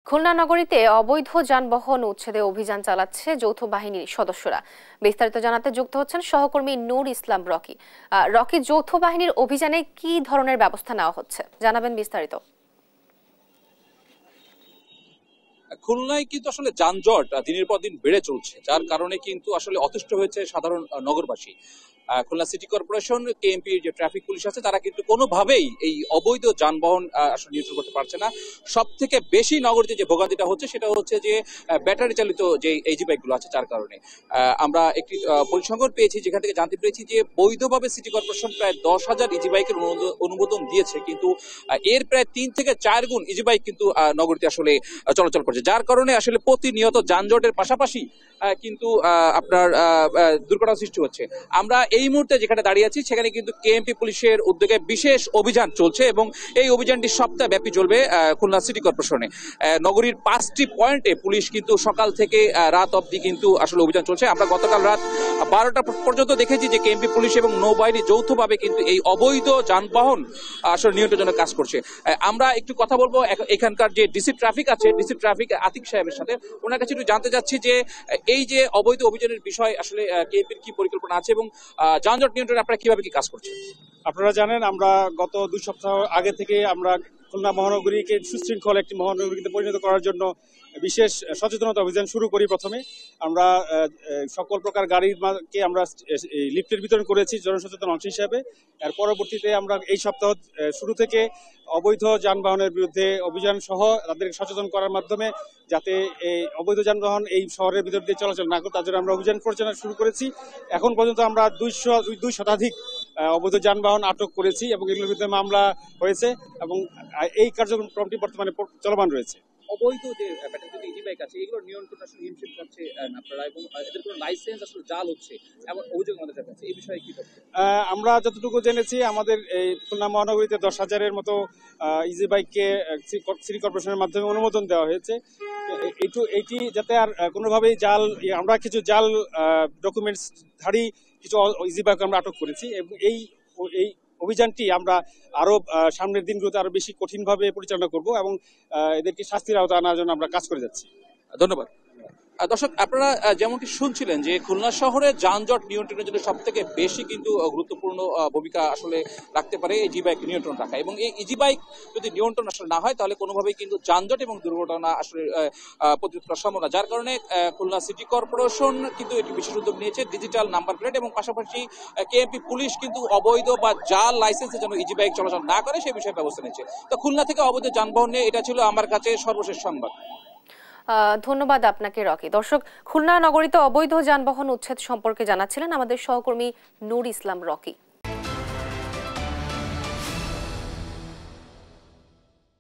খুলনা নগরীতে অবৈধ যানবাহন উচ্ছেদে অভিযান চালাচ্ছে যৌথ বাহিনীর সদস্যরা। বিস্তারিত জানাতে যুক্ত হচ্ছেন সহকর্মী নূর ইসলাম রকি। রকি, যৌথ বাহিনীর অভিযানে কি ধরনের ব্যবস্থা নেওয়া হচ্ছে, জানাবেন বিস্তারিত। খুলনায় কিন্তু আসলে যানজট দিনের পর দিন বেড়ে চলছে, যার কারণে কিন্তু আসলে অতিষ্ঠ হয়েছে সাধারণ নগরবাসী। খুলনা সিটি কর্পোরেশন, কেএমপি যে ট্রাফিক পুলিশ আছে, তারা কিন্তু কোনোভাবেই এই অবৈধ যানবাহন আসলে নিয়ন্ত্রণ করতে পারছে না। সব থেকে বেশি নগরীতে যে ভোগান্তিটা হচ্ছে সেটা হচ্ছে যে ব্যাটারি চালিত যে এইজি বাইকগুলো আছে, যার কারণে আমরা একটি পরিসংখ্যান পেয়েছি, যেখান থেকে জানতে পেরেছি যে বৈধভাবে সিটি কর্পোরেশন প্রায় 10,000 ইজি বাইকের অনুমোদন দিয়েছে, কিন্তু এর প্রায় 3 থেকে 4 গুণ ইজি বাইক কিন্তু নগরীতে আসলে চলাচল করছে, যার কারণে আসলে প্রতিনিয়ত যানজটের পাশাপাশি কিন্তু আপনার দুর্ঘটনা সৃষ্টি হচ্ছে। আমরা এই মুহূর্তে যেখানে দাঁড়িয়ে আছি সেখানে কিন্তু কেএমপি পুলিশের উদ্যোগে বিশেষ অভিযান চলছে এবং এই অভিযানটি সপ্তাহব্যাপী চলবে খুলনা সিটি কর্পোরেশনে। নগরীর 5টি পয়েন্টে পুলিশ কিন্তু সকাল থেকে রাত অবধি কিন্তু আসলে অভিযান চলছে। আমরা গতকাল রাত 12টা পর্যন্ত দেখেছি যে কেএমপি পুলিশ এবং নৌবাহিনী যৌথভাবে কিন্তু এই অবৈধ যানবাহন আসলে নিয়ন্ত্রণের জন্য কাজ করছে। আমরা একটু কথা বলবো এখানকার যে ডিসি ট্রাফিক আছে, ডিসি ট্রাফিক আতিক সাহেবের সাথে। ওনার কাছে একটু জানতে চাচ্ছি যে এই যে অবৈধ অভিযানের বিষয় আসলে কেএমপির কি পরিকল্পনা আছে এবং যানজট নিয়ন্ত্রণে আপনারা কিভাবে কি কাজ করছেন? আপনারা জানেন, আমরা গত 2 সপ্তাহ আগে থেকে আমরা খুলনা মহানগরীকে সুশৃঙ্খল একটি মহানগরীতে পরিণত করার জন্য বিশেষ সচেতনতা অভিযান শুরু করি। প্রথমে আমরা সকল প্রকার গাড়িকে আমরা লিফটের বিতরণ করেছি জনসচেতন অংশ হিসাবে। এর পরবর্তীতে আমরা এই সপ্তাহ শুরু থেকে অবৈধ যানবাহনের বিরুদ্ধে অভিযান সহ তাদেরকে সচেতন করার মাধ্যমে যাতে এই অবৈধ যানবাহন এই শহরের ভিতর দিয়ে চলাচল না করে তার জন্য আমরা অভিযান পরিচালনা শুরু করেছি। এখন পর্যন্ত আমরা 200 শতাধিক অবৈধ যানবাহন আটক করেছি এবং এগুলোর বিরুদ্ধে মামলা হয়েছে এবং এই কার্যক্রমটি বর্তমানে চলমান রয়েছে। অবৈধ যে ইজি বাইক আছে, এগুলো নিয়ন্ত্রণ আসলে হিমশিম খাচ্ছে আপনারা এবং এদের কোনো লাইসেন্স আসলে জাল হচ্ছে এমন অভিযোগ আমাদের কাছে আছে। এই বিষয়ে কি বলবেন? আমরা যতটুকু জেনেছি, আমাদের এই খুলনা মহানগরীতে 10,000-এর মতো ইজি বাইককে সিটি কর্পোরেশনের মাধ্যমে অনুমোদন দেওয়া হয়েছে। এইটি যাতে আর কোনোভাবেই জাল, আমরা কিছু জাল ডকুমেন্টসধারী কিছু ইজি বাইক আমরা আটক করেছি এবং এই অভিযানটি আমরা আরো সামনের দিনগুলোতে আরো বেশি কঠিনভাবে পরিচালনা করব এবং এদেরকে শাস্তির আওতায় আনার জন্য আমরা কাজ করে যাচ্ছি। ধন্যবাদ। দর্শক, আপনারা যেমনটি শুনছিলেন যে খুলনা শহরে যানজট নিয়ন্ত্রণের জন্য সব থেকে বেশি কিন্তু গুরুত্বপূর্ণ ভূমিকা আসলে রাখতে পারে ইজি বাইক নিয়ন্ত্রণ রাখা, এবং এই ইজি বাইক যদি নিয়ন্ত্রণ আসলে না হয় তাহলে কোনোভাবেই কিন্তু যানজট এবং দুর্ঘটনা আসলে প্রতিরোধ করা সম্ভব না। যার কারণে খুলনা সিটি কর্পোরেশন কিন্তু এটি বিশেষ উদ্যোগ নিয়েছে, ডিজিটাল নাম্বার প্লেট, এবং পাশাপাশি কেএমপি পুলিশ কিন্তু অবৈধ বা জাল লাইসেন্সের জন্য ইজি বাইক চলাচল না করে সে বিষয়ে ব্যবস্থা নিয়েছে। তো খুলনা থেকে অবৈধ যানবাহন নিয়ে এটা ছিল আমার কাছে সর্বশেষ সংবাদ। ধন্যবাদ আপনাকে রকি। দর্শক, খুলনা নগরীতে অবৈধ যানবাহন উচ্ছেদ সম্পর্কে জানাচ্ছিলেন আমাদের সহকর্মী নূর ইসলাম রকি।